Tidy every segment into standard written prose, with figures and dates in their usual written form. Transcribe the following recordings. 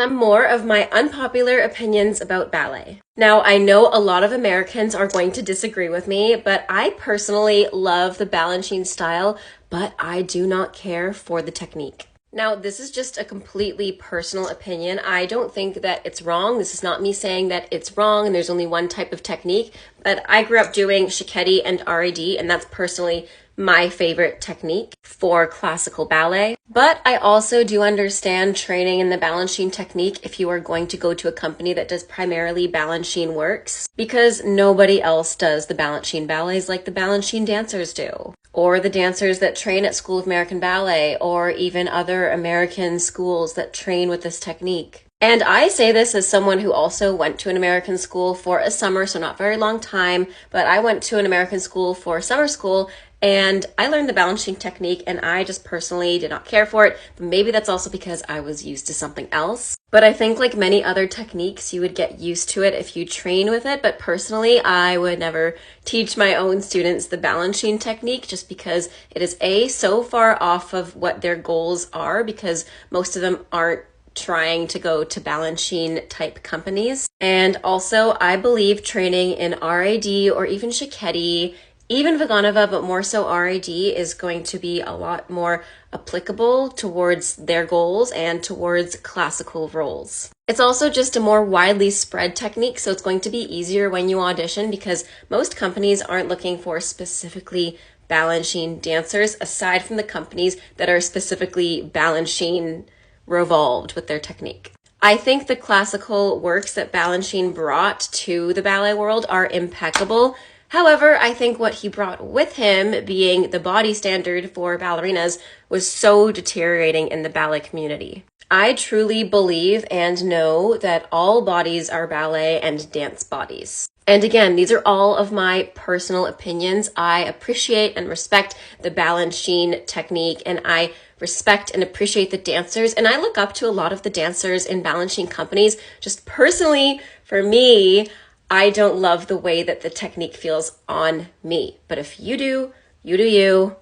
some more of my unpopular opinions about ballet. Now, I know a lot of Americans are going to disagree with me, but I personally love the balanchine style, but I do not care for the technique. Now, this is just a completely personal opinion. I don't think that it's wrong. This is not me saying that it's wrong and there's only one type of technique, but I grew up doing Shiketi and RAD, and that's personally my favorite technique for classical ballet. But I also do understand training in the balanchine technique if you are going to go to a company that does primarily balanchine works, because nobody else does the balanchine ballets like the balanchine dancers do, or the dancers that train at School of American Ballet, or even other American schools that train with this technique. And I say this as someone who also went to an American school for a summer, so not very long time, but I went to an American school for summer school, and I learned the balanchine technique, and I just personally did not care for it. But maybe that's also because I was used to something else. But I think like many other techniques, you would get used to it if you train with it. But personally, I would never teach my own students the balanchine technique just because it is so far off of what their goals are, because most of them aren't trying to go to balanchine type companies. And also, I believe training in RAD or even Shiketi, even Vaganova, but more so RAD, is going to be a lot more applicable towards their goals and towards classical roles. It's also just a more widely spread technique, so it's going to be easier when you audition because most companies aren't looking for specifically balanchine dancers, aside from the companies that are specifically balanchine revolved with their technique. I think the classical works that balanchine brought to the ballet world are impeccable. However, I think what he brought with him, being the body standard for ballerinas, was so deteriorating in the ballet community. I truly believe and know that all bodies are ballet and dance bodies. And again, these are all of my personal opinions. I appreciate and respect the balanchine technique, and I respect and appreciate the dancers, and I look up to a lot of the dancers in balanchine companies. Just personally, for me, I don't love the way that the technique feels on me. But if you do, you do you.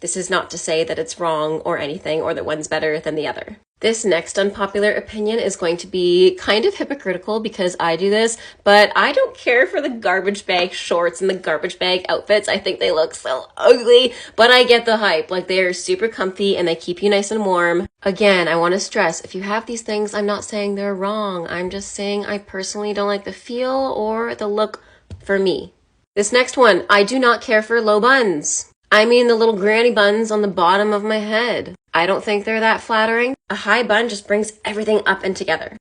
This is not to say that it's wrong or anything, or that one's better than the other. This next unpopular opinion is going to be kind of hypocritical because I do this, but I don't care for the garbage bag shorts and the garbage bag outfits. I think they look so ugly, but I get the hype. Like, they are super comfy and they keep you nice and warm. Again, I want to stress, if you have these things, I'm not saying they're wrong. I'm just saying I personally don't like the feel or the look for me. This next one, I do not care for low buns. I mean the little granny buns on the bottom of my head. I don't think they're that flattering. A high bun just brings everything up and together.